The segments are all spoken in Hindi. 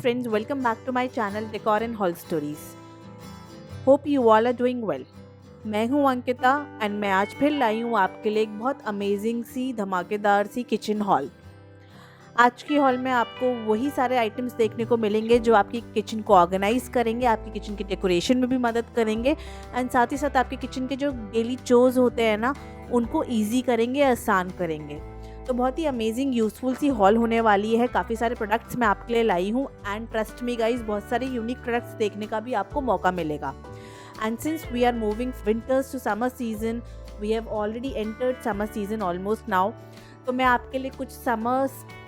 friends, welcome back to my channel Decor and Haul Stories. Hope you all are doing well. मैं हूं अंकिता एंड मैं आज फिर लाई हूं आपके लिए एक बहुत अमेजिंग सी धमाकेदार सी किचन हॉल। आज की हॉल में आपको वही सारे आइटम्स देखने को मिलेंगे जो आपकी किचन को ऑर्गेनाइज करेंगे, आपकी किचन की डेकोरेशन में भी मदद करेंगे एंड साथ ही साथ आपके किचन के जो डेली चोर्स होते हैं ना उनको ईजी करेंगे, आसान करेंगे। तो बहुत ही अमेजिंग यूज़फुल सी हॉल होने वाली है। काफ़ी सारे प्रोडक्ट्स मैं आपके लिए लाई हूँ एंड ट्रस्ट मी गाइज, बहुत सारे यूनिक प्रोडक्ट्स देखने का भी आपको मौका मिलेगा। And since we are moving winters to summer season, we have already entered summer season almost now, तो मैं आपके लिए कुछ समर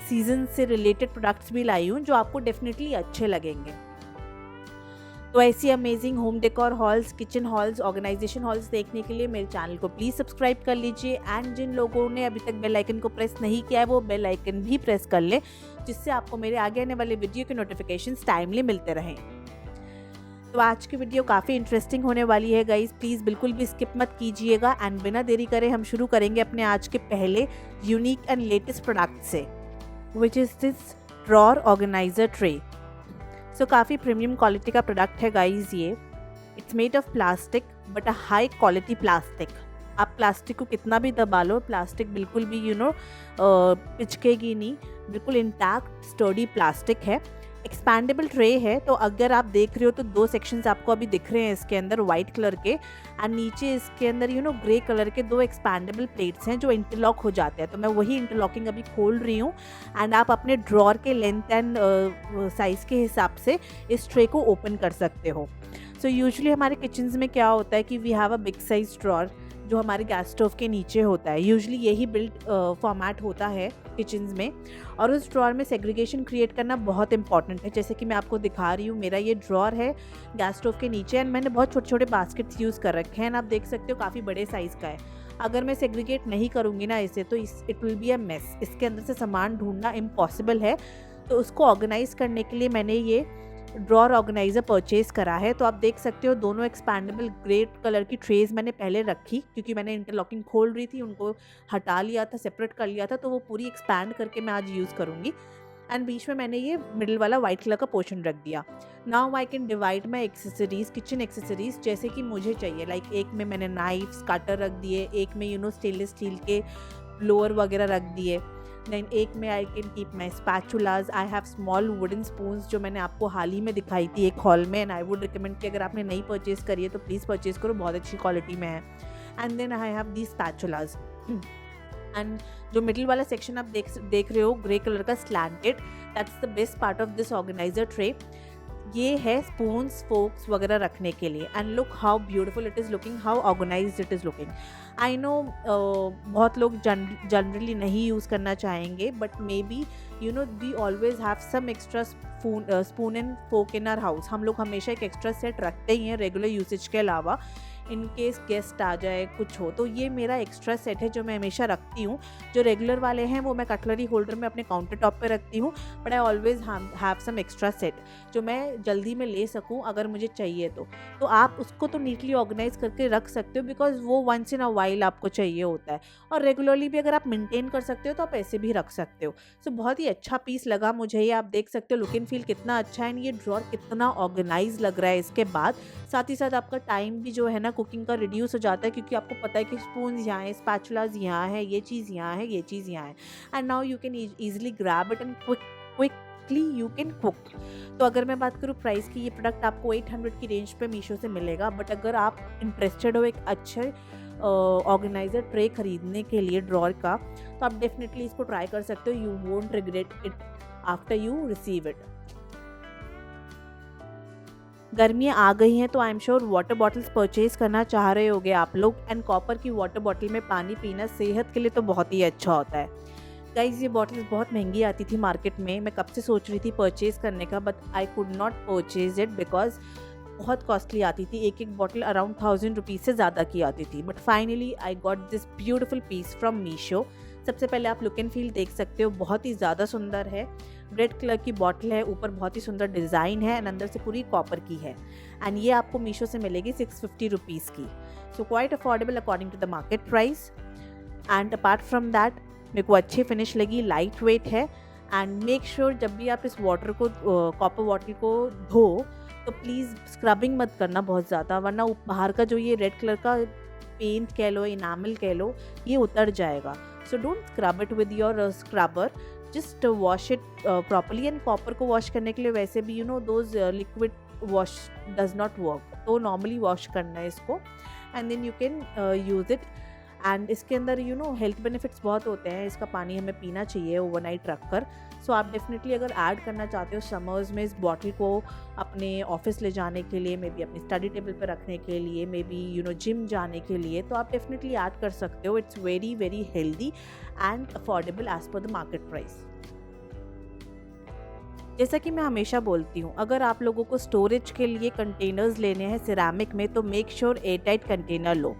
सीजन से रिलेटेड प्रोडक्ट्स भी लाई हूँ जो आपको डेफिनेटली अच्छे लगेंगे। तो ऐसी amazing home decor hauls, kitchen hauls, organization hauls देखने के लिए मेरे चैनल को प्लीज़ सब्सक्राइब कर लीजिए एंड जिन लोगों ने अभी तक बेल आइकन को प्रेस नहीं किया है वो बेल आइकन भी प्रेस कर ले, जिससे आपको मेरे आगे आने वाले वीडियो के नोटिफिकेशंस टाइमली मिलते रहें। तो आज की वीडियो काफ़ी इंटरेस्टिंग होने वाली है गाइज, प्लीज़ बिल्कुल भी स्किप मत कीजिएगा एंड बिना देरी करे हम शुरू करेंगे अपने आज के पहले यूनिक एंड लेटेस्ट प्रोडक्ट से, which is this drawer organizer tray. So काफ़ी प्रीमियम क्वालिटी का प्रोडक्ट है गाइज ये। It's made of plastic but a high quality plastic. आप प्लास्टिक को कितना भी दबा लो, प्लास्टिक बिल्कुल भी पिचकेगी नहीं, बिल्कुल इंटैक्ट स्टर्डी प्लास्टिक है। एक्सपैंडेबल ट्रे है, तो अगर आप देख रहे हो तो दो सेक्शंस आपको अभी दिख रहे हैं इसके अंदर वाइट कलर के एंड नीचे इसके अंदर ग्रे कलर के दो एक्सपैंडेबल प्लेट्स हैं जो इंटरलॉक हो जाते हैं। तो मैं वही इंटरलॉकिंग अभी खोल रही हूँ एंड आप अपने ड्रॉर के लेंथ एंड साइज़ के हिसाब से इस ट्रे को ओपन कर सकते हो। सो यूजुअली हमारे किचन्स में क्या होता है कि we have a big size drawer जो हमारे गैस स्टोव के नीचे होता है। यूजुअली यही बिल्ड फॉर्मेट होता है किचन्स में, और उस ड्रॉर में सेग्रीगेशन क्रिएट करना बहुत इंपॉर्टेंट है। जैसे कि मैं आपको दिखा रही हूँ, मेरा ये ड्रॉर है गैस स्टोव के नीचे एंड मैंने बहुत छोटे छोटे बास्केट्स यूज़ कर रखे हैं, आप देख सकते हो काफ़ी बड़े साइज़ का है। अगर मैं सेग्रीगेट नहीं करूँगी ना इसे तो it will be a mess, इसके अंदर से सामान ढूंढना इम्पॉसिबल है। तो उसको ऑर्गेनाइज करने के लिए मैंने ये ड्रॉर ऑर्गेनाइज़र परचेज़ करा है। तो आप देख सकते हो दोनों एक्सपैंडेबल ग्रे कलर की ट्रेज़ मैंने पहले रखी, क्योंकि मैंने इंटरलॉकिंग खोल रही थी, उनको हटा लिया था, सेपरेट कर लिया था, तो वो पूरी एक्सपैंड करके मैं आज यूज़ करूँगी। एंड बीच में मैंने ये मिडिल वाला वाइट कलर का पोर्शन रख दिया। Now I can divide my accessories, kitchen accessories जैसे कि मुझे चाहिए। लाइक एक में मैंने नाइफ्स, कटर रख दिए, एक में स्टेनलेस स्टील के ब्लोअर वगैरह रख दिए। देन एक में I can keep my spatulas. I have small wooden spoons जो मैंने आपको हाल ही में दिखाई थी एक हॉल में, एंड आई वुड रिकमेंड कि अगर आपने नहीं परचेज़ करी है तो प्लीज़ परचेज़ करो, बहुत अच्छी क्वालिटी में है। And then I have the spatulas and जो मिडिल वाला सेक्शन आप देख रहे हो ग्रे कलर का slanted, that's the best part of this organizer tray. ये है स्पून्स, फोक्स वगैरह रखने के लिए and look how beautiful it is looking, how organized it is looking. I know बहुत लोग जनरली नहीं यूज़ करना चाहेंगे, but maybe we always have some extra spoon and folk in our house. हम लोग हमेशा एक एक्स्ट्रा सेट रखते ही हैं रेगुलर यूसेज के अलावा, इन केस गेस्ट आ जाए कुछ हो। तो ये मेरा एक्स्ट्रा सेट है जो मैं हमेशा रखती हूँ। जो रेगुलर वाले हैं वो मैं कटलरी होल्डर में अपने काउंटर टॉप पे रखती हूँ, but I always have some extra set जो मैं जल्दी में ले सकूँ अगर मुझे चाहिए तो आप उसको तो नीटली ऑर्गेनाइज करके रख सकते हो, बिकॉज वो वंस इन अ वाइल आपको चाहिए होता है, और रेगुलरली भी अगर आप मेंटेन कर सकते हो तो आप ऐसे भी रख सकते हो। सो बहुत ही अच्छा पीस लगा मुझे ये, आप देख सकते हो लुक एंड फील कितना अच्छा है, ये ड्रॉर कितना ऑर्गेनाइज लग रहा है इसके बाद। साथ ही साथ आपका टाइम भी जो है ना कुकिंग का रिड्यूस हो जाता है, क्योंकि आपको पता है कि स्पून यहाँ है, स्पैचुलाज यहाँ है, ये चीज़ यहाँ है, ये चीज़ यहाँ है, and now you can easily grab it and quickly you can cook. तो अगर मैं बात करूँ प्राइस की, ये प्रोडक्ट आपको 800 की रेंज पे मीशो से मिलेगा, बट अगर आप इंटरेस्टेड हो एक अच्छे ऑर्गेनाइजर ट्रे खरीदने के लिए ड्रॉर का, तो आप डेफिनेटली इसको ट्राई कर सकते हो। You won't regret it after you receive it. गर्मियाँ आ गई हैं तो I am sure water bottles purchase करना चाह रहे होगे आप लोग, एंड कॉपर की वाटर बॉटल में पानी पीना सेहत के लिए तो बहुत ही अच्छा होता है। गाइज ये बॉटल्स बहुत महंगी आती थी मार्केट में, मैं कब से सोच रही थी परचेज़ करने का, but I could not purchase it because बहुत कॉस्टली आती थी। एक बॉटल अराउंड 1000 रुपीज़ से ज़्यादा की आती थी, but finally I got this beautiful piece from Meesho. सबसे पहले आप लुक एंड फील देख सकते हो, बहुत ही ज़्यादा सुंदर है। रेड कलर की बॉटल है, ऊपर बहुत ही सुंदर डिज़ाइन है एंड अंदर से पूरी कॉपर की है, एंड ये आपको मीशो से मिलेगी 650 रुपीज़ की। So quite affordable according to the market price. And apart from that मेरे को अच्छी फिनिश लगी, लाइट वेट है एंड मेक श्योर जब भी आप इस वाटर को कॉपर वाटर को धो तो प्लीज़ स्क्रबिंग मत करना बहुत ज़्यादा, वरना बाहर का जो ये रेड कलर का पेंट कह लो, इनामल कह लो, ये उतर जाएगा. So don't scrub it with your scrubber, just wash it properly. And copper को वॉश करने के लिए वैसे भी those liquid wash does not work, तो नॉर्मली वॉश करना है इसको and then you can use it. And इसके अंदर हेल्थ बेनिफिट्स बहुत होते हैं. इसका पानी हमें पीना चाहिए ओवरनाइट रख कर. सो आप डेफिनेटली अगर ऐड करना चाहते हो समर्स में इस बॉटल को अपने ऑफिस ले जाने के लिए, मे बी अपनी स्टडी टेबल पर रखने के लिए, मे बी जिम जाने के लिए, तो आप डेफिनेटली ऐड कर सकते हो. It's very very healthy and affordable as per the market price. जैसा कि मैं हमेशा बोलती हूँ, अगर आप लोगों को स्टोरेज के लिए कंटेनर्स लेने हैं सिरामिक में तो मेक श्योर एयरटाइट कंटेनर लो.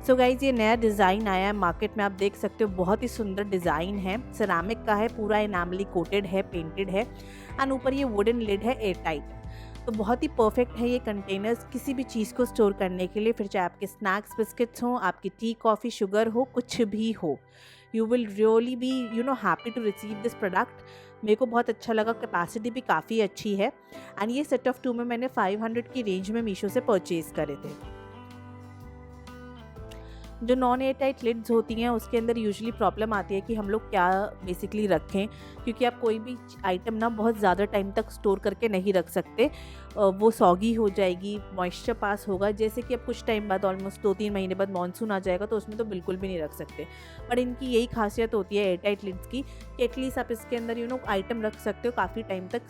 सो गाइज ये नया डिज़ाइन आया है मार्केट में, आप देख सकते हो बहुत ही सुंदर डिज़ाइन है. सिरामिक का है, पूरा एनामली कोटेड है, पेंटेड है एंड ऊपर ये वुडन लिड है एयरटाइट. तो बहुत ही परफेक्ट है ये कंटेनर्स किसी भी चीज़ को स्टोर करने के लिए, फिर चाहे आपके स्नैक्स बिस्किट्स हों, आपकी टी कॉफ़ी शुगर हो, कुछ भी हो. You will really be happy to receive this product. मेरे को बहुत अच्छा लगा, कैपेसिटी भी काफ़ी अच्छी है. एंड ये सेट ऑफ 2 में मैंने 500 की रेंज में मीशो से परचेज़ करे थे. जो नॉन एयर टाइट लिड्स होती हैं उसके अंदर यूजुअली प्रॉब्लम आती है कि हम लोग क्या बेसिकली रखें, क्योंकि आप कोई भी आइटम ना बहुत ज़्यादा टाइम तक स्टोर करके नहीं रख सकते. वो सॉगी हो जाएगी, मॉइस्चर पास होगा. जैसे कि अब कुछ टाइम बाद, ऑलमोस्ट 2-3 महीने बाद मॉनसून आ जाएगा तो उसमें तो बिल्कुल भी नहीं रख सकते. पर इनकी यही खासियत होती है एयर टाइट लिड्स की कि एटलीस्ट आप इसके अंदर आइटम रख सकते हो, काफ़ी टाइम तक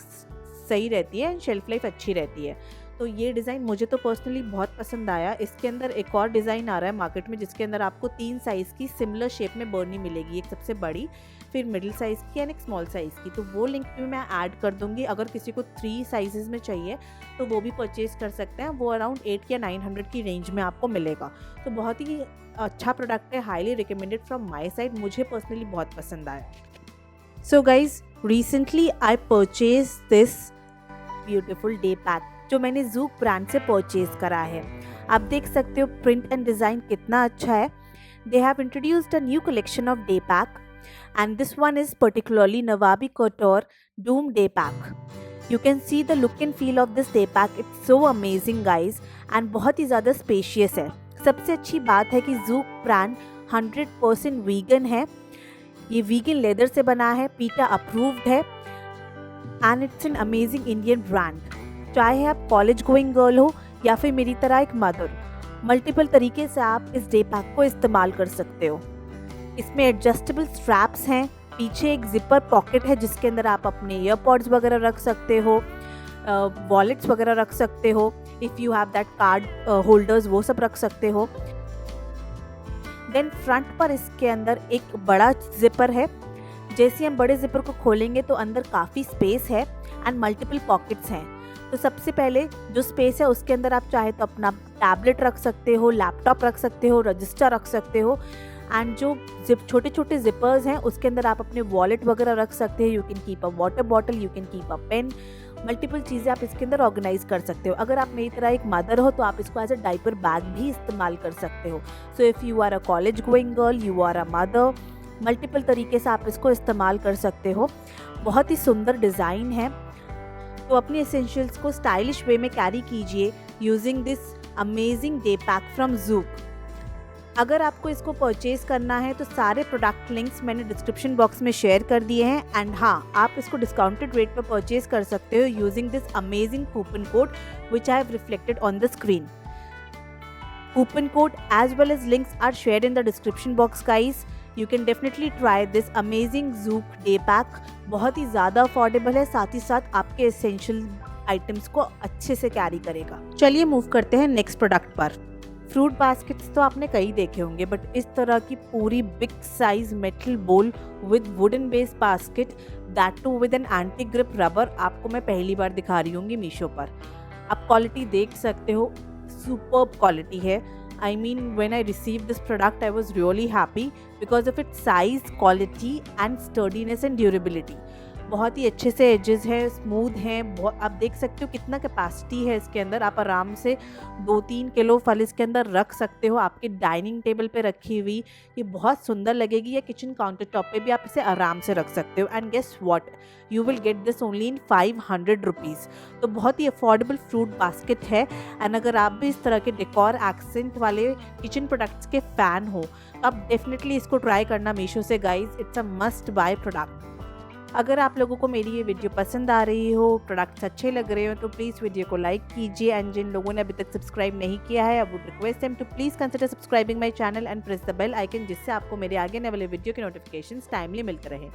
सही रहती है एंड शेल्फ लाइफ अच्छी रहती है. तो ये डिज़ाइन मुझे तो पर्सनली बहुत पसंद आया. इसके अंदर एक और डिज़ाइन आ रहा है मार्केट में जिसके अंदर आपको 3 साइज़ की सिमिलर शेप में बर्नी मिलेगी, एक सबसे बड़ी, फिर मिडिल साइज़ की एंड एक स्मॉल साइज़ की. तो वो लिंक भी मैं ऐड कर दूंगी. अगर किसी को 3 साइजेस में चाहिए तो वो भी परचेज़ कर सकते हैं. वो अराउंड 8 या 900 की रेंज में आपको मिलेगा. तो बहुत ही अच्छा प्रोडक्ट है, highly recommended from my side. मुझे पर्सनली बहुत पसंद आया. So guys recently I purchase this beautiful day pack जो मैंने ज़ूक ब्रांड से परचेज करा है. आप देख सकते हो प्रिंट एंड डिज़ाइन कितना अच्छा है. They have introduced a new collection of day pack and this one is particularly Nawabi कटोर dome day pack. You can see the look and feel of this day pack. It's so amazing guys and बहुत ही ज़्यादा स्पेशियस है. सबसे अच्छी बात है कि ज़ूक ब्रांड 100% वीगन है. ये वीगन लेदर से बना है, पीटा अप्रूव्ड है and it's an amazing Indian brand. चाहे आप कॉलेज गोइंग गर्ल हो या फिर मेरी तरह एक मदर, मल्टीपल तरीके से आप इस डे पैक को इस्तेमाल कर सकते हो. इसमें एडजस्टेबल स्ट्रैप्स हैं, पीछे एक जिपर पॉकेट है जिसके अंदर आप अपने ईयरपॉड्स वगैरह रख सकते हो, वॉलेट्स वगैरह रख सकते हो. If you have that card holders वो सब रख सकते हो. देन फ्रंट पर इसके अंदर एक बड़ा जिपर है. जैसे हम बड़े जिपर को खोलेंगे तो अंदर काफ़ी स्पेस है एंड मल्टीपल पॉकेट्स हैं. तो सबसे पहले जो स्पेस है उसके अंदर आप चाहे तो अपना टैबलेट रख सकते हो, लैपटॉप रख सकते हो, रजिस्टर रख सकते हो. एंड जो छोटे छोटे जिपर्स हैं उसके अंदर आप अपने वॉलेट वगैरह रख सकते हो. You can keep a water bottle, you can keep a pen, multiple चीज़ें आप इसके अंदर ऑर्गेनाइज कर सकते हो. अगर आप मेरी तरह एक मदर हो तो आप इसको एज अ डाइपर बैग भी इस्तेमाल कर सकते हो. So if you are a college going girl, you are a mother, multiple तरीके से आप इसको इस्तेमाल कर सकते हो. बहुत ही सुंदर डिज़ाइन है. तो अपनी एसेंशियल्स को स्टाइलिश वे में कैरी कीजिए using this amazing day pack from Zouk. अगर आपको इसको परचेज करना है तो सारे प्रोडक्ट लिंक्स मैंने डिस्क्रिप्शन बॉक्स में शेयर कर दिए हैं. एंड हाँ, आप इसको डिस्काउंटेड रेट पर परचेज कर सकते हो using this amazing coupon code which I have reflected on the screen. Coupon code as well as links are shared in the description box guys. You can definitely try this amazing Zook day pack. बहुत ही ज़्यादा अफोर्डेबल है, साथ ही साथ आपके एसेंशियल आइटम्स को अच्छे से कैरी करेगा. चलिए मूव करते हैं नेक्स्ट प्रोडक्ट पर. फ्रूट बास्केट्स तो आपने कई देखे होंगे, बट इस तरह की पूरी big size metal bowl with wooden base basket, that too with an anti grip rubber, आपको मैं पहली बार दिखा रही हूँ मीशो पर. आप क्वालिटी देख सकते हो, superb quality है. I mean when I received this product I was really happy because of its size, quality and sturdiness and durability. बहुत ही अच्छे से एजेस हैं, स्मूथ हैं। आप देख सकते हो कितना कैपेसिटी है इसके अंदर। आप आराम से 2-3 किलो फल इसके अंदर रख सकते हो आपके डाइनिंग टेबल पे रखी हुई। ये बहुत सुंदर लगेगी, या किचन काउंटर टॉप पे भी आप इसे आराम से रख सकते हो। And guess what, you will get this only in 500 rupees. तो बहुत ही अफोर्डेबल फ्रूट बास्केट है। एंड अगर आप भी इस तरह के डेकोर एक्सेंट वाले किचन प्रोडक्ट्स के फ़ैन हो तो आप डेफिनेटली इसको ट्राई करना मीशो से guys. It's a must buy product. अगर आप लोगों को मेरी ये वीडियो पसंद आ रही हो, प्रोडक्ट्स अच्छे लग रहे हो, तो प्लीज़ वीडियो को लाइक कीजिए। एंड जिन लोगों ने अभी तक सब्सक्राइब नहीं किया है, I would request them to please consider subscribing my channel and press the bell icon, जिससे आपको मेरे आगे आने वाले वीडियो के नोटिफिकेशंस टाइमली मिलते रहे।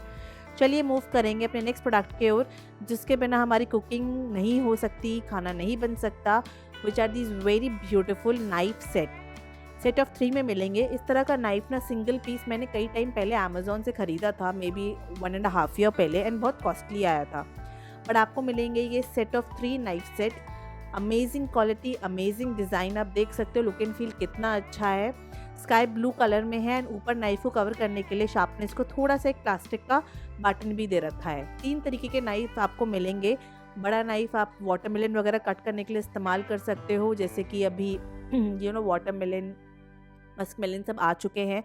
चलिए मूव करेंगे अपने नेक्स्ट प्रोडक्ट की ओर, जिसके बिना हमारी कुकिंग नहीं हो सकती, खाना नहीं बन सकता। Which are these very beautiful knife set of 3 में मिलेंगे। इस तरह का नाइफ ना सिंगल पीस मैंने कई टाइम पहले अमेज़ॉन से ख़रीदा था, मे बी 1.5 ईयर पहले, एंड बहुत कॉस्टली आया था। बट आपको मिलेंगे ये set of 3 knife set. Amazing quality, amazing design. आप देख सकते हो लुक एंड फील कितना अच्छा है। स्काई ब्लू कलर में है एंड ऊपर नाइफ को कवर करने के लिए शार्पनेस को थोड़ा सा एक प्लास्टिक का बटन भी दे रखा है। 3 तरीके के नाइफ आपको मिलेंगे। बड़ा नाइफ आप वाटरमेलन वगैरह कट करने के लिए इस्तेमाल कर सकते हो, जैसे कि अभी वाटरमेलन, मस्कमेलन सब आ चुके हैं।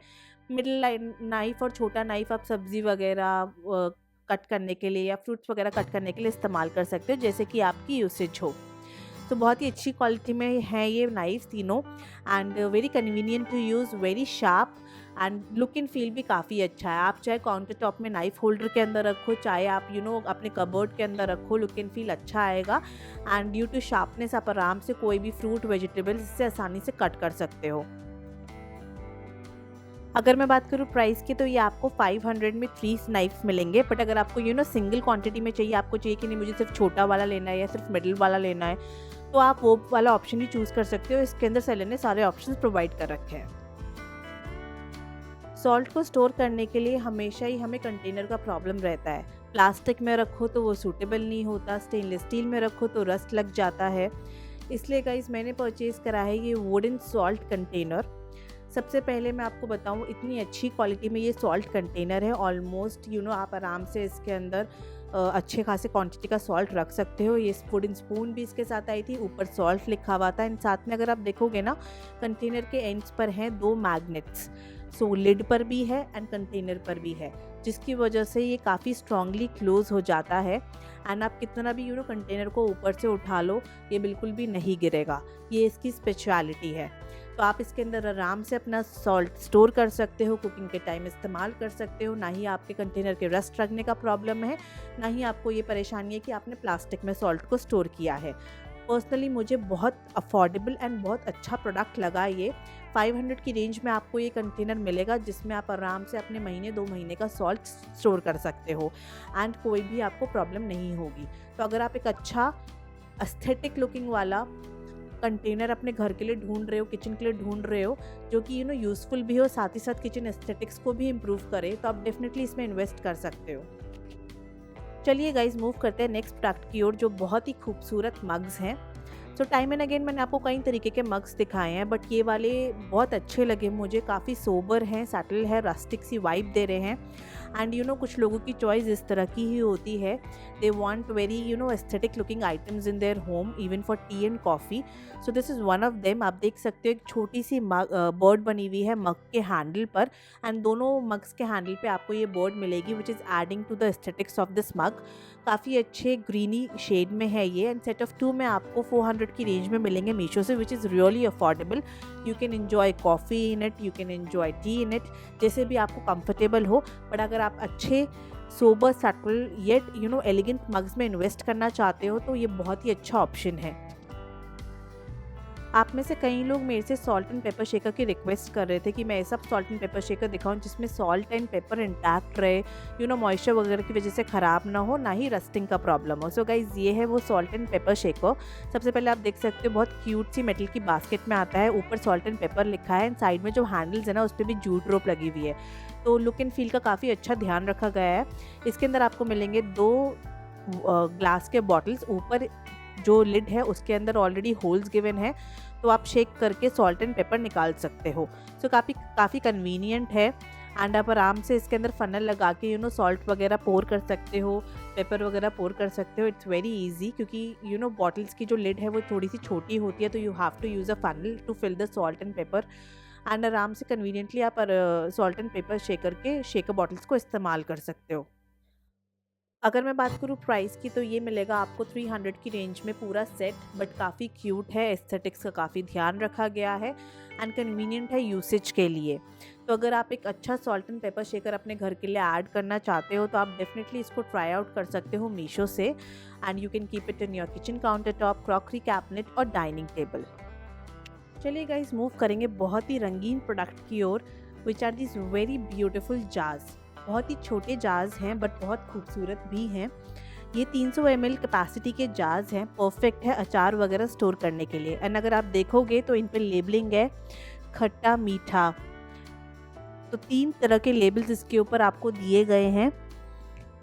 मिडिल नाइफ और छोटा नाइफ आप सब्ज़ी वगैरह कट करने के लिए या फ्रूट्स वगैरह कट करने के लिए इस्तेमाल कर सकते हो, जैसे कि आपकी यूसेज हो। तो बहुत ही अच्छी क्वालिटी में है ये नाइफ तीनों, and very convenient to use, very sharp, and look and feel भी काफ़ी अच्छा है। आप चाहे काउंटर टॉप में नाइफ होल्डर के अंदर रखो, चाहे आप अपने कबर्ड के अंदर रखो, लुक एंड फील अच्छा आएगा। एंड ड्यू टू शार्पनेस आप आराम से कोई भी फ्रूट, वेजिटेबल्स इससे आसानी से कट कर सकते हो। अगर मैं बात करूँ प्राइस की, तो ये आपको 500 में 3 नाइफ्स मिलेंगे। बट अगर आपको सिंगल क्वांटिटी में चाहिए, आपको चाहिए कि नहीं मुझे सिर्फ छोटा वाला लेना है या सिर्फ मिडिल वाला लेना है, तो आप वो वाला ऑप्शन ही चूज़ कर सकते हो। इसके अंदर सेलर ने सारे ऑप्शंस प्रोवाइड कर रखे हैं। सॉल्ट को स्टोर करने के लिए हमेशा ही हमें कंटेनर का प्रॉब्लम रहता है। प्लास्टिक में रखो तो वो सूटेबल नहीं होता, स्टेनलेस स्टील में रखो तो रस्ट लग जाता है। इसलिए गाइस मैंने परचेज़ करा है ये वुडन सॉल्ट कंटेनर। सबसे पहले मैं आपको बताऊँ, इतनी अच्छी क्वालिटी में ये सॉल्ट कंटेनर है। ऑलमोस्ट आप आराम से इसके अंदर अच्छे खासे क्वांटिटी का सॉल्ट रख सकते हो। ये वुडन स्पून भी इसके साथ आई थी, ऊपर सॉल्ट लिखा हुआ था। एंड साथ में अगर आप देखोगे ना, कंटेनर के एंड्स पर हैं 2 मैग्नेट्स। सो लिड पर भी है एंड कंटेनर पर भी है, जिसकी वजह से ये काफ़ी स्ट्रांगली क्लोज हो जाता है। एंड आप कितना भी कंटेनर को ऊपर से उठा लो, ये बिल्कुल भी नहीं गिरेगा। ये इसकी स्पेशलिटी है। तो आप इसके अंदर आराम से अपना सॉल्ट स्टोर कर सकते हो, कुकिंग के टाइम इस्तेमाल कर सकते हो। ना ही आपके कंटेनर के रस्ट लगने का प्रॉब्लम है, ना ही आपको ये परेशानी है कि आपने प्लास्टिक में सॉल्ट को स्टोर किया है। पर्सनली मुझे बहुत अफोर्डेबल एंड बहुत अच्छा प्रोडक्ट लगा ये। 500 की रेंज में आपको ये कंटेनर मिलेगा, जिसमें आप आराम से अपने महीने 2 महीने का सॉल्ट स्टोर कर सकते हो एंड कोई भी आपको प्रॉब्लम नहीं होगी। तो अगर आप एक अच्छा एस्थेटिक लुकिंग वाला कंटेनर अपने घर के लिए ढूंढ रहे हो, किचन के लिए ढूंढ रहे हो, जो कि यूज़फुल भी हो, साथ ही साथ किचन एस्थेटिक्स को भी इम्प्रूव करे, तो आप डेफिनेटली इसमें इन्वेस्ट कर सकते हो। चलिए गाइज मूव करते हैं नेक्स्ट प्रोडक्ट की ओर, जो बहुत ही खूबसूरत मग्स हैं। सो टाइम एंड अगेन मैंने आपको कई तरीके के मग्स दिखाए हैं, बट ये वाले बहुत अच्छे लगे मुझे। काफ़ी सोबर हैं, सैटल है, रस्टिक सी वाइब दे रहे हैं। एंड कुछ लोगों की चॉइस इस तरह की ही होती है। They want very aesthetic looking items in their home, even for T and coffee. So this is one of them. आप देख सकते हो एक छोटी सी बर्ड बनी हुई है मग के हैंडल पर, एंड दोनों मग्स के हैंडल पे आपको ये बर्ड मिलेगी, which is adding to the aesthetics of this mug. काफ़ी अच्छे ग्रीनी शेड में है ये। एंड सेट ऑफ 2 में आपको 400 की रेंज में मिलेंगे मीशो से, which is really affordable. You can enjoy coffee in it, you can enjoy T in it, जैसे भी आपको कंफर्टेबल हो। बट अगर आप अच्छे sober subtle yet elegant mugs में इन्वेस्ट करना चाहते हो, तो ये बहुत ही अच्छा ऑप्शन है। आप में से कई लोग मेरे से सॉल्ट एंड पेपर शेकर की रिक्वेस्ट कर रहे थे कि मैं ऐसा सॉल्ट एंड पेपर शेकर दिखाऊं जिसमें सॉल्ट एंड पेपर इंटैक्ट रहे, मॉइस्चर वगैरह की वजह से ख़राब ना हो, ना ही रस्टिंग का प्रॉब्लम हो। सो गाइज ये है वो सॉल्ट एंड पेपर शेकर। सबसे पहले आप देख सकते हो बहुत क्यूट सी मेटल की बास्केट में आता है, ऊपर सॉल्ट एंड पेपर लिखा है, एंड साइड में जो हैंडल्स है ना, उस पर भी जूट रोप लगी हुई है। तो लुक एंड फील का काफ़ी अच्छा ध्यान रखा गया है। इसके अंदर आपको मिलेंगे 2 ग्लास के बॉटल्स। ऊपर जो लिड है उसके अंदर ऑलरेडी होल्स गिवन है, तो आप शेक करके सॉल्ट एंड पेपर निकाल सकते हो। सो काफ़ी कन्वीनियंट है। एंड आप आराम से इसके अंदर फनल लगा के सॉल्ट वगैरह पोर कर सकते हो, पेपर वगैरह पोर कर सकते हो। इट्स वेरी इजी, क्योंकि बॉटल्स की जो लिड है वो थोड़ी सी छोटी होती है, तो you have to use a funnel to fill the salt and pepper. And आराम से कन्वीनियंटली आप सॉल्ट एंड पेपर शेकर के शेकर बॉटल्स को इस्तेमाल कर सकते हो। अगर मैं बात करूँ प्राइस की, तो ये मिलेगा आपको 300 की रेंज में पूरा सेट, बट काफ़ी क्यूट है, एस्थेटिक्स का काफ़ी ध्यान रखा गया है एंड कन्वीनियंट है यूसेज के लिए। तो अगर आप एक अच्छा सॉल्ट एंड पेपर शेकर अपने घर के लिए ऐड करना चाहते हो तो आप डेफिनेटली इसको ट्राई आउट कर सकते हो मीशो से। And you can keep it in your kitchen countertop, crockery cabinet और डाइनिंग टेबल। चलिए गाइस, मूव करेंगे बहुत ही रंगीन प्रोडक्ट की ओर, which are this very beautiful jars. बहुत ही छोटे जार्स हैं बट बहुत खूबसूरत भी हैं। ये 300 ml कैपेसिटी के जार्स हैं, परफेक्ट है अचार वगैरह स्टोर करने के लिए। एंड अगर आप देखोगे तो इन पर लेबलिंग है खट्टा मीठा, तो 3 तरह के लेबल्स इसके ऊपर आपको दिए गए हैं,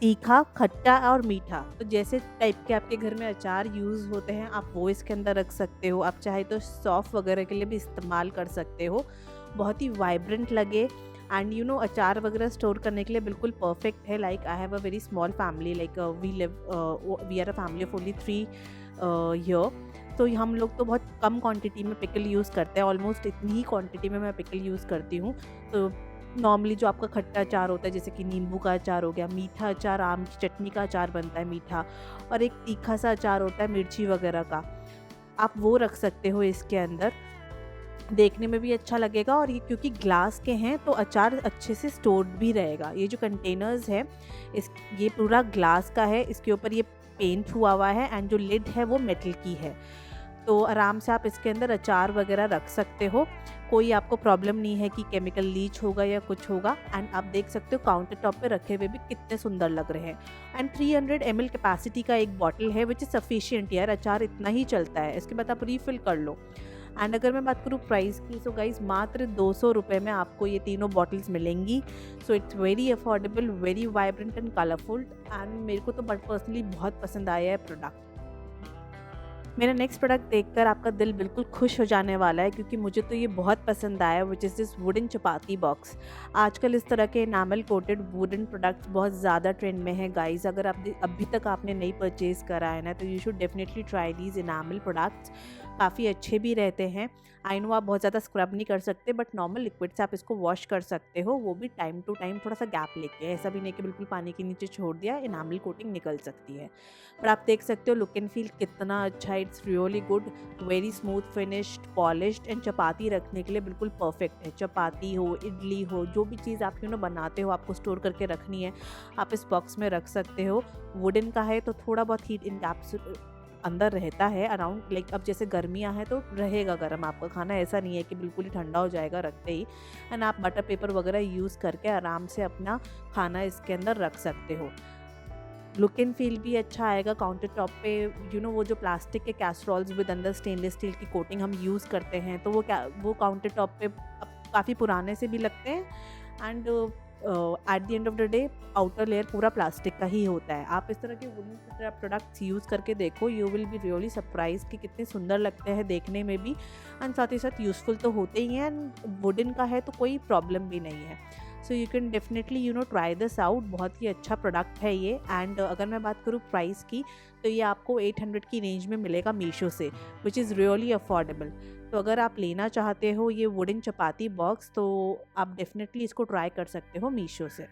तीखा, खट्टा और मीठा। तो जैसे टाइप के आपके घर में अचार यूज़ होते हैं आप वो इसके अंदर रख सकते हो। आप चाहे तो सॉस वगैरह के लिए भी इस्तेमाल कर सकते हो। बहुत ही वाइब्रेंट लगे एंड अचार वगैरह स्टोर करने के लिए बिल्कुल परफेक्ट है। Like I have a very small family, like we are a family of only 3 here. तो हम लोग तो बहुत कम क्वांटिटी में पिकल यूज़ करते हैं, ऑलमोस्ट इतनी ही क्वांटिटी में मैं पिकल यूज़ करती हूँ। तो नॉर्मली जो आपका खट्टा अचार होता है, जैसे कि नींबू का अचार हो गया, मीठा अचार आम की चटनी का अचार बनता है मीठा, और एक तीखा सा अचार होता है मिर्ची वगैरह का, आप वो रख सकते हो इसके अंदर। देखने में भी अच्छा लगेगा और ये क्योंकि ग्लास के हैं तो अचार अच्छे से स्टोर्ड भी रहेगा। ये जो कंटेनर्स है ये पूरा ग्लास का है, इसके ऊपर ये पेंट हुआ हुआ है एंड जो लिड है वो मेटल की है। तो आराम से आप इसके अंदर अचार वगैरह रख सकते हो, कोई आपको प्रॉब्लम नहीं है कि केमिकल लीच होगा या कुछ होगा। एंड आप देख सकते हो काउंटर टॉप पे रखे हुए भी कितने सुंदर लग रहे हैं। एंड 300 ml कैपेसिटी का एक बॉटल है, विच इज़ सफिशिएंट। यार अचार इतना ही चलता है, इसके बाद आप रीफिल कर लो। एंड अगर मैं बात करूँ प्राइस की, सो गाइज मात्र 200 रुपये में आपको ये तीनों बॉटल्स मिलेंगी। So it's very affordable, very vibrant and colourful, and मेरे को तो बट पर्सनली बहुत पसंद आया है प्रोडक्ट। मेरा नेक्स्ट प्रोडक्ट देखकर आपका दिल बिल्कुल खुश हो जाने वाला है, क्योंकि मुझे तो ये बहुत पसंद आया, विच is this wooden chapati box. आजकल इस तरह के एनामल कोटेड वुडन प्रोडक्ट्स बहुत ज़्यादा ट्रेंड में है गाइस। अगर आप अभी तक आपने नहीं परचेज़ करा है ना, तो you should definitely try these enamel products. काफ़ी अच्छे भी रहते हैं। आई नो आप बहुत ज़्यादा स्क्रब नहीं कर सकते, बट नॉर्मल लिक्विड से आप इसको वॉश कर सकते हो, वो भी टाइम टू टाइम थोड़ा सा गैप लेके। ऐसा भी नहीं कि बिल्कुल पानी के नीचे छोड़ दिया, एनामल कोटिंग निकल सकती है। पर आप देख सकते हो लुक एंड फील कितना अच्छा, it's really good, very smooth finished, polished and chapati रखने के लिए बिल्कुल परफेक्ट है। चपाती हो, इडली हो, जो भी चीज़ आप बनाते हो, आपको स्टोर करके रखनी है, आप इस बॉक्स में रख सकते हो। वुडन का है तो थोड़ा बहुत हीट इनकैप्सूल अंदर रहता है अराउंड, लाइक अब जैसे गर्मियाँ हैं तो रहेगा गर्म आपका खाना, ऐसा नहीं है कि बिल्कुल ही ठंडा हो जाएगा रखते ही। एंड आप बटर पेपर वगैरह यूज़ करके आराम से अपना खाना इसके अंदर रख सकते हो। लुक एंड फील भी अच्छा आएगा। काउंटर टॉप पे वो जो प्लास्टिक के कैसरोल्स विद अंदर स्टेनलेस स्टील की कोटिंग हम यूज़ करते हैं, तो वो काउंटर टॉप पे काफ़ी पुराने से भी लगते हैं। And at the end of the day outer layer पूरा प्लास्टिक का ही होता है। आप इस तरह के वुडन प्रोडक्ट्स यूज़ करके देखो, you will be really surprise कि कितने सुंदर लगते हैं देखने में भी, एंड साथ ही साथ यूज़फुल तो होते ही हैं। एंड वुडन का है तो कोई प्रॉब्लम भी नहीं है। So you can definitely try this out. बहुत ही अच्छा प्रोडक्ट है ये। एंड अगर मैं बात करूँ प्राइस की, तो ये आपको 800 की रेंज में मिलेगा मीशो से, विच इज़ रियली अफोर्डेबल। तो अगर आप लेना चाहते हो ये वुडन चपाती बॉक्स, तो आप डेफिनेटली इसको ट्राई कर सकते हो मीशो से।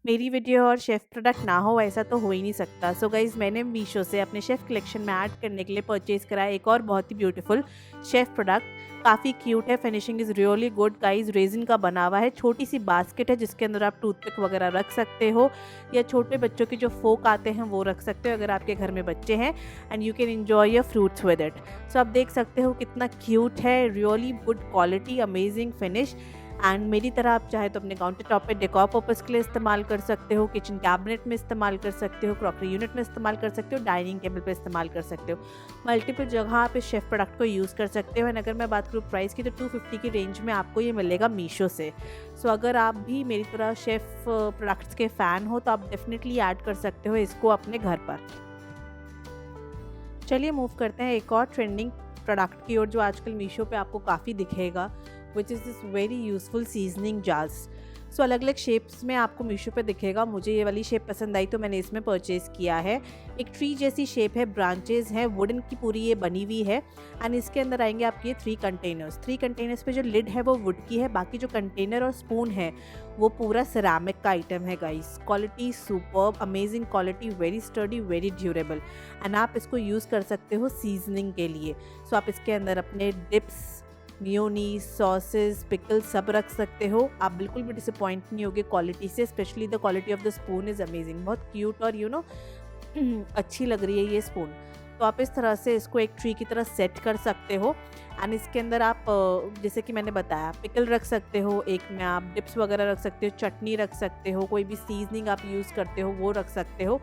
मेरी वीडियो और शेफ़ प्रोडक्ट ना हो ऐसा तो हो ही नहीं सकता। सो गाइज़ मैंने मीशो से अपने शेफ़ कलेक्शन में ऐड करने के लिए परचेज़ करा एक और बहुत ही ब्यूटीफुल शेफ़ प्रोडक्ट। काफ़ी क्यूट है, finishing is really good guys. Resin का बना हुआ है, छोटी सी बास्केट है जिसके अंदर आप टूथपिक वगैरह रख सकते हो, या छोटे बच्चों के जो फोक आते हैं वो रख सकते हो अगर आपके घर में बच्चे हैं। And you can enjoy your fruits with it. So आप देख सकते हो कितना क्यूट है, really good quality, amazing finish. And मेरी तरह आप चाहे तो अपने काउंटर टॉप पे डेकोर पर्पज़ के लिए इस्तेमाल कर सकते हो, किचन कैबिनेट में इस्तेमाल कर सकते हो, क्रॉकरी यूनिट में इस्तेमाल कर सकते हो, डाइनिंग टेबल पे इस्तेमाल कर सकते हो। मल्टीपल जगह आप इस शेफ़ प्रोडक्ट को यूज़ कर सकते हो। एंड अगर मैं बात करूँ प्राइस की, तो 250 की रेंज में आपको ये मिलेगा मीशो से। सो अगर आप भी मेरी तरह शेफ़ प्रोडक्ट्स के फ़ैन हो तो आप डेफिनेटली ऐड कर सकते हो इसको अपने घर पर। चलिए मूव करते हैं एक और ट्रेंडिंग प्रोडक्ट की ओर, जो आजकल मीशो पे आपको काफ़ी दिखेगा, which is this very useful seasoning jars. So अलग अलग शेप्स में आपको मीशो पे दिखेगा। मुझे ये वाली शेप पसंद आई तो मैंने इसमें परचेज़ किया है। एक ट्री जैसी शेप है, ब्रांचेज हैं, वुडन की पूरी ये बनी हुई है। एंड इसके अंदर आएंगे आपके ये 3 कंटेनर्स पे जो लिड है वो वुड की है, बाकी जो कंटेनर और स्पून है वो पूरा सिरामिक का आइटम है guys. Quality superb, amazing quality, very sturdy, very durable. And आप इसको यूज़ कर सकते हो सीजनिंग के लिए। सो आप इसके अंदर अपने डिप्स, मियोनीज, सॉसेस, पिकल सब रख सकते हो। आप बिल्कुल भी डिसअपॉइंट नहीं होगे क्वालिटी से। Specially the quality of the spoon is amazing. बहुत क्यूट और अच्छी लग रही है ये स्पून। तो आप इस तरह से इसको एक ट्री की तरह सेट कर सकते हो। एंड इसके अंदर आप जैसे कि मैंने बताया पिकल रख सकते हो, एक में आप डिप्स वगैरह रख सकते हो, चटनी रख सकते हो, कोई भी सीजनिंग आप यूज़ करते हो वो रख सकते हो।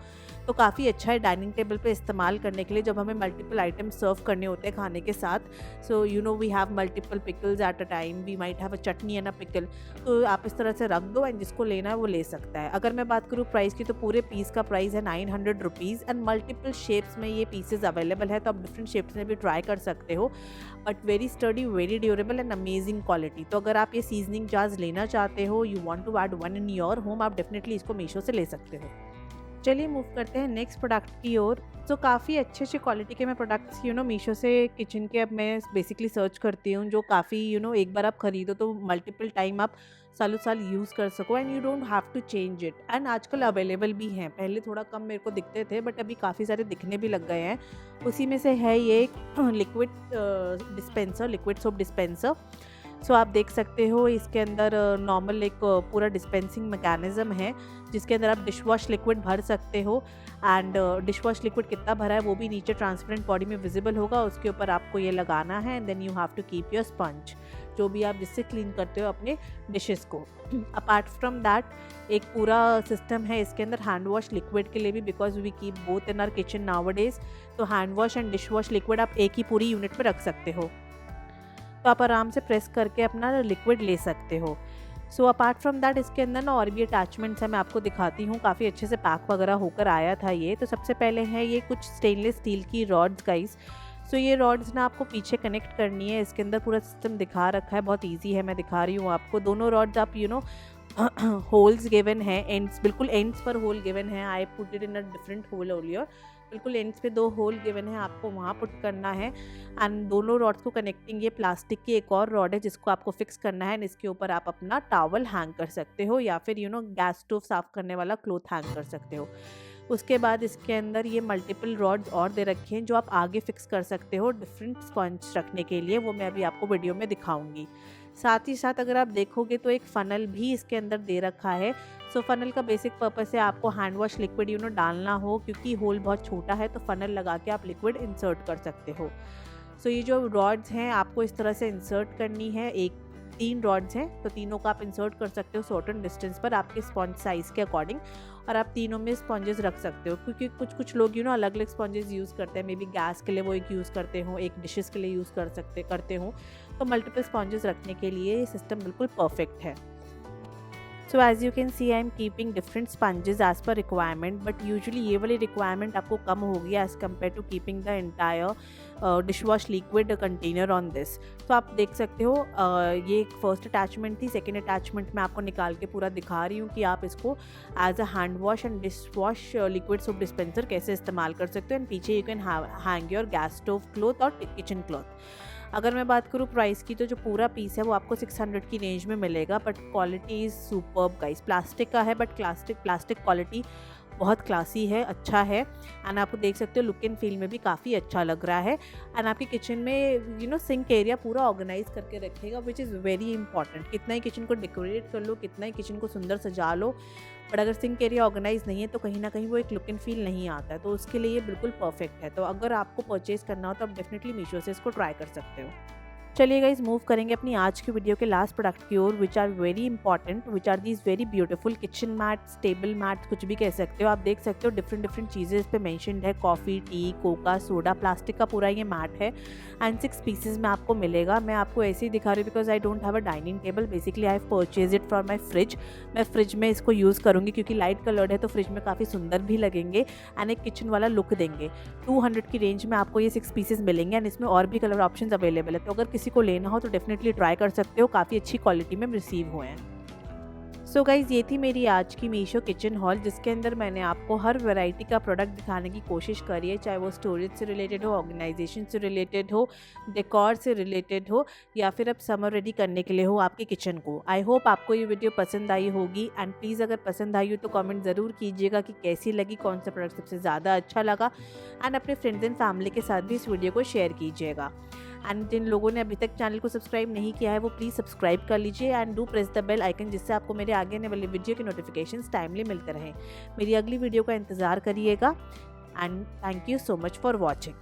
तो काफ़ी अच्छा है डाइनिंग टेबल पे इस्तेमाल करने के लिए जब हमें मल्टीपल आइटम सर्व करने होते हैं खाने के साथ। So we have multiple pickles at a time, we might have a chutney and a pickle. तो आप इस तरह से रख दो एंड जिसको लेना है वो ले सकता है। अगर मैं बात करूँ प्राइस की तो पूरे पीस का प्राइस है 900 रुपीज़। एंड मल्टीपल शेप्स में ये पीसेज अवेलेबल है, तो आप डिफरेंट शेप्स में भी ट्राई कर सकते हो। But very sturdy, very durable and amazing quality. तो अगर आप ये सीजनिंग जार्स लेना चाहते हो, you want to add one in your home, आप डेफिनेटली इसको मीशो से ले सकते हो। चलिए मूव करते हैं नेक्स्ट प्रोडक्ट की ओर। तो काफ़ी अच्छे क्वालिटी के मैं प्रोडक्ट्स मीशो से किचन के अब मैं बेसिकली सर्च करती हूँ, जो काफ़ी एक बार आप ख़रीदो तो मल्टीपल टाइम आप सालों साल यूज़ कर सको and you don't have to change it. And आजकल अवेलेबल भी हैं, पहले थोड़ा कम मेरे को दिखते थे बट अभी काफ़ी सारे दिखने भी लग गए हैं। उसी में से है ये liquid dispenser, liquid soap dispenser. So आप देख सकते हो इसके अंदर नॉर्मल एक पूरा डिस्पेंसिंग मैकेनिज़्म है जिसके अंदर आप डिश वॉश लिक्विड भर सकते हो। एंड डिश वॉश लिक्विड कितना भरा है वो भी नीचे ट्रांसपेरेंट बॉडी में विजिबल होगा। उसके ऊपर आपको ये लगाना है and then you have to keep your sponge, जो भी आप जिससे क्लीन करते हो अपने डिशेस को। अपार्ट फ्रॉम दैट एक पूरा सिस्टम है इसके अंदर हैंड वॉश लिक्विड के लिए भी, because we keep both in our kitchen nowadays. तो hand wash and dish wash liquid आप एक ही पूरी यूनिट में रख सकते हो, तो आप आराम से प्रेस करके अपना लिक्विड ले सकते हो। सो अपार्ट फ्रॉम दैट इसके अंदर ना और भी अटैचमेंट्स है, मैं आपको दिखाती हूँ। काफ़ी अच्छे से पैक वगैरह होकर आया था ये। तो सबसे पहले है ये कुछ स्टेनलेस स्टील की रॉड्स गाइस। सो ये रॉड्स ना आपको पीछे कनेक्ट करनी है। इसके अंदर पूरा सिस्टम दिखा रखा है, बहुत ईजी है, मैं दिखा रही हूँ आपको। दोनों रॉड्स आप होल्स गिवन है, एंड्स बिल्कुल एंड्स पर होल गिवन है। I put it in a different hole earlier, बिल्कुल एंड्स पे 2 होल गिवन है, आपको वहाँ पुट करना है। एंड दोनों रॉड्स को कनेक्टिंग ये प्लास्टिक की एक और रॉड है जिसको आपको फिक्स करना है। एंड इसके ऊपर आप अपना टॉवल हैंग कर सकते हो या फिर गैस स्टोव साफ़ करने वाला क्लॉथ हैंग कर सकते हो। उसके बाद इसके अंदर ये मल्टीपल रॉड्स और दे रखे हैं जो आप आगे फिक्स कर सकते हो डिफरेंट स्पंज रखने के लिए, वो मैं अभी आपको वीडियो में दिखाऊंगी। साथ ही साथ अगर आप देखोगे तो एक फ़नल भी इसके अंदर दे रखा है। सो फ़नल का बेसिक पर्पस है आपको हैंड वॉश लिक्विड डालना हो, क्योंकि होल बहुत छोटा है तो फ़नल लगा के आप लिक्विड इंसर्ट कर सकते हो। सो ये जो रॉड्स हैं आपको इस तरह से इंसर्ट करनी है। 3 रॉड्स हैं तो तीनों का आप इंसर्ट कर सकते हो सर्टेन डिस्टेंस पर आपके स्पॉन्ज साइज़ के अकॉर्डिंग, और आप तीनों में स्पॉन्जेस रख सकते हो। क्योंकि कुछ लोग अलग अलग स्पॉन्जेस यूज़ करते हैं, मे बी गैस के लिए वो एक यूज़ करते हो, एक डिशेस के लिए यूज़ करते हो। तो मल्टीपल स्पॉन्जेस रखने के लिए ये सिस्टम बिल्कुल परफेक्ट है। So as you can see I am keeping different sponges as per requirement, but usually ये वाली रिक्वायरमेंट आपको कम होगी as compared to keeping the entire dish wash liquid container on this. तो आप देख सकते हो ये एक फर्स्ट अटैचमेंट थी। सेकेंड अटैचमेंट मैं आपको निकाल के पूरा दिखा रही हूँ कि आप इसको as a hand wash and dish wash liquid soap dispenser कैसे इस्तेमाल कर सकते हो। एंड पीछे you can hang your gas stove cloth और किचन क्लॉथ। अगर मैं बात करूँ प्राइस की तो जो पूरा पीस है वो आपको 600 की रेंज में मिलेगा, but quality is superb guys. Plastic का है बट प्लास्टिक क्वालिटी बहुत क्लासी है, अच्छा है। एंड आपको देख सकते हो लुक एंड फील में भी काफ़ी अच्छा लग रहा है। एंड आपके किचन में सिंक एरिया पूरा ऑर्गेनाइज करके रखेगा, विच इज़ वेरी इंपॉर्टेंट। कितना ही किचन को डेकोरेट कर लो, कितना ही किचन को सुंदर सजा लो, बट अगर सिंक एरिया ऑर्गेनाइज नहीं है तो कहीं ना कहीं वो एक लुक एंड फील नहीं आता है। तो उसके लिए ये बिल्कुल परफेक्ट है। तो अगर आपको परचेज़ करना हो तो आप डेफिनेटली मीशो से इसको ट्राई कर सकते हो। चलिए गाइस मूव करेंगे अपनी आज की वीडियो के लास्ट प्रोडक्ट की ओर, which are very important, which are these very beautiful kitchen mats, table mats, कुछ भी कह सकते हो। आप देख सकते हो डिफरेंट चीज़ें इस पे मेंशन्ड है, coffee, T, Coca, soda, plastic का पूरा ये मैट है। एंड 6 पीसेज में आपको मिलेगा। मैं आपको ऐसे ही दिखा रही हूँ because I don't have a dining table, basically I have purchase it for my fridge. मैं फ्रिज में इसको यूज़ करूँगी क्योंकि लाइट कलर्ड है तो फ्रिज में काफ़ी सुंदर भी लगेंगे एंड एक किचन वाला लुक देंगे। 200 की रेंज में आपको ये 6 पीसेज मिलेंगे एंड इसमें और भी कलर ऑप्शन अवेलेबल है। तो अगर किसी किसी को लेना हो तो डेफिनेटली ट्राई कर सकते हो, काफ़ी अच्छी क्वालिटी में रिसीव हुए हैं। सो गाइज़, ये थी मेरी आज की मीशो किचन हॉल, जिसके अंदर मैंने आपको हर वैरायटी का प्रोडक्ट दिखाने की कोशिश करी है, चाहे वो स्टोरेज से रिलेटेड हो, ऑर्गेनाइजेशन से रिलेटेड हो, डेकोर से रिलेटेड हो, या फिर अब समर रेडी करने के लिए हो आपके किचन को। आई होप आपको ये वीडियो पसंद आई होगी, एंड प्लीज़ अगर पसंद आई हो तो कमेंट ज़रूर कीजिएगा कि कैसी लगी, कौन सा प्रोडक्ट सबसे ज़्यादा अच्छा लगा, एंड अपने फ्रेंड्स एंड फैमिली के साथ भी इस वीडियो को शेयर कीजिएगा। एंड जिन लोगों ने अभी तक चैनल को सब्सक्राइब नहीं किया है वो प्लीज़ सब्सक्राइब कर लीजिए and do press the bell icon, जिससे आपको मेरे आगे आने वाली वीडियो के नोटिफिकेशंस टाइमली मिलते रहें। मेरी अगली वीडियो का इंतज़ार करिएगा, and thank you so much for watching.